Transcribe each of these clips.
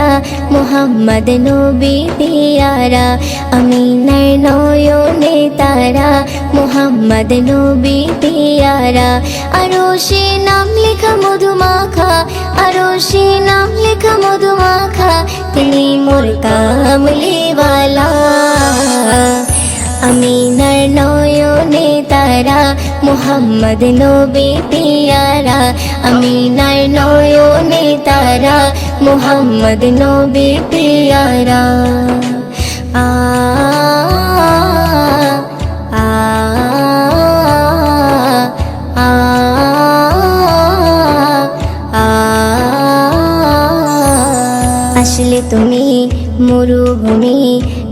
তারা মুহাম্মদ নবী পিয়ারা আমিনার নয়নে তারা মুহাম্মদ নবী পিয়ারা আরশে নাম লেখা মধুমাখা আরশে নাম লেখা মধুমাখা তিনি মোর কামলিওয়ালা আমিনার নয়নে তারা মুহাম্মদ নবী পিয়ারা আমিনার নয়নে তারা মুহাম্মদ নবী পিয়ারা আ আ আ আ আসলে তুমি মরুভূমি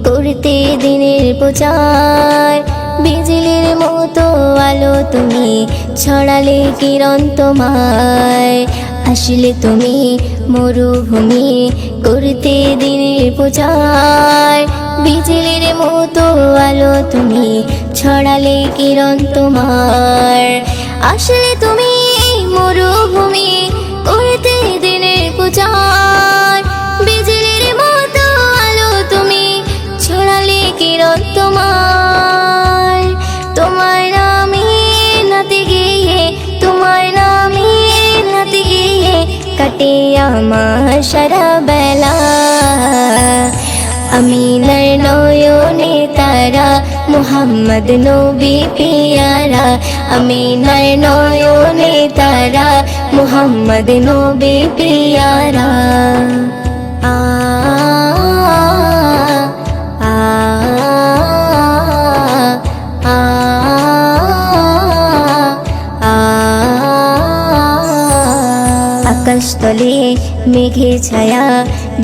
করতে দিনের প্রচার বিজলির মতো আলো তুমি ছড়ালে কিরণ তোমায় আসলে তুমি মরুভূমি করতে দিনের প্রচার বিজলির মতো আলো তুমি ছড়ালে কিরণ তোমার আসলে তুমি মরুভূমি করতে দিনের প্রচার বিজলির মতো আলো তুমি ছড়ালে কিরণ তোমার তোমার নামে নাতে গিয়ে তোমার নামে নাতে গিয়ে কাটে আমার সারা বেলা আমিনার নয়নে তারা মুহাম্মদ নবী পিয়ারা আমিনার নয়নে তারা মুহাম্মদ নবী পিয়ারা আ আ আ আ আকাশতলে মেঘের ছায়া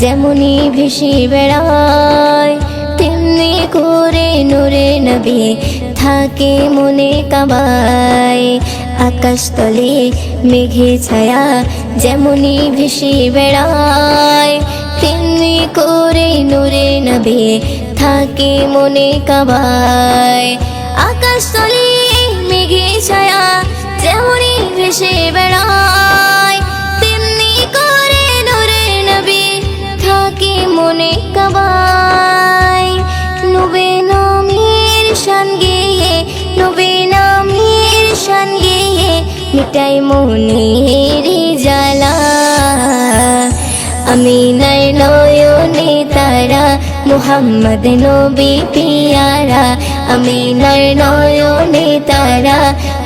যেমনি ভেসে বেড়ায় তেমনি করে নূরে নবী থাকে মনে কাবায় আকাশতলে মেঘের ছায়া যেমনি ভেসে বেড়ায় তেমনি করে নূরে নবী থাকে মনে কাবায় আকাশতলে মেঘের ছায়া যেমনি ভেসে বেড়ায় তেমনি করে নূরে নবী থাকে মনে কাবায় নবী নামের শান গেয়ে নবী নামের শান গেয়ে মিটাই মনের জ্বালা আমিনার নয়নে তারা মুহাম্মদ নবী পিয়ারা আমিনার নয়নে তারা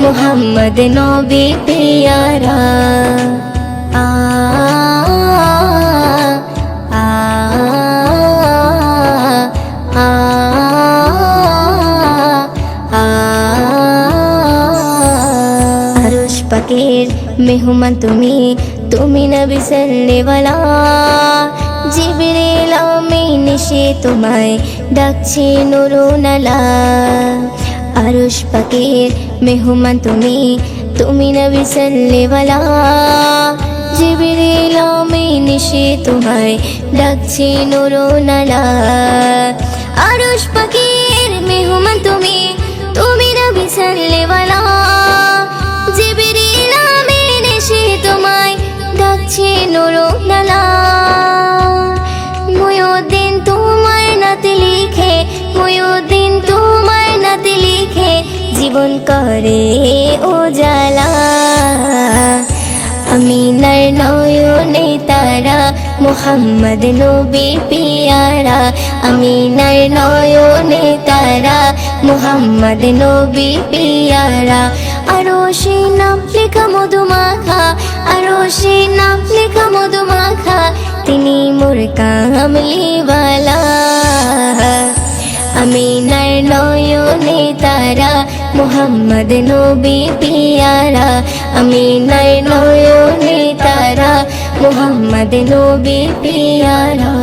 মুহাম্মদ নবী পিয়ারা আ আ আ আ আরশ পাকের মেহমান তুমি তুমি নবী সাল্লেওয়ালা জিবরিল আমিন এসে তোমায় ডাকছে নুরুনালা আরশ পাকের মেহমান তুমি তুমি নবী সাল্লেওয়ালা জিবরিল আমিন এসে তোমায় ডাকছে নুরুনালা আরশ পাকের মেহমান তুমি তুমি নবী সাল্লেওয়ালা জিবরিল আমিন এসে তোমায় ডাকছে নুরুনালা মুয়ুদ্দিন তোমার নাতে লিখে মুয়ুদ্দিন তোমার নাতে লিখে জীবন করে উজালা আমিনার নয়নে তারা মুহাম্মদ নবী পিয়ারা আমিনার নয়নে তারা মুহাম্মদ নবী পিয়ারা আরশে নাম লেখা মধুমাখা আরশে নাম লেখা মধুমাখা তিনি মোর কামলিওয়ালা আমিনার নয়নে তারা মুহাম্মদ নবী পিয়ারা আমিনার নয়নে তারা মুহাম্মদ নবী পিয়ারা।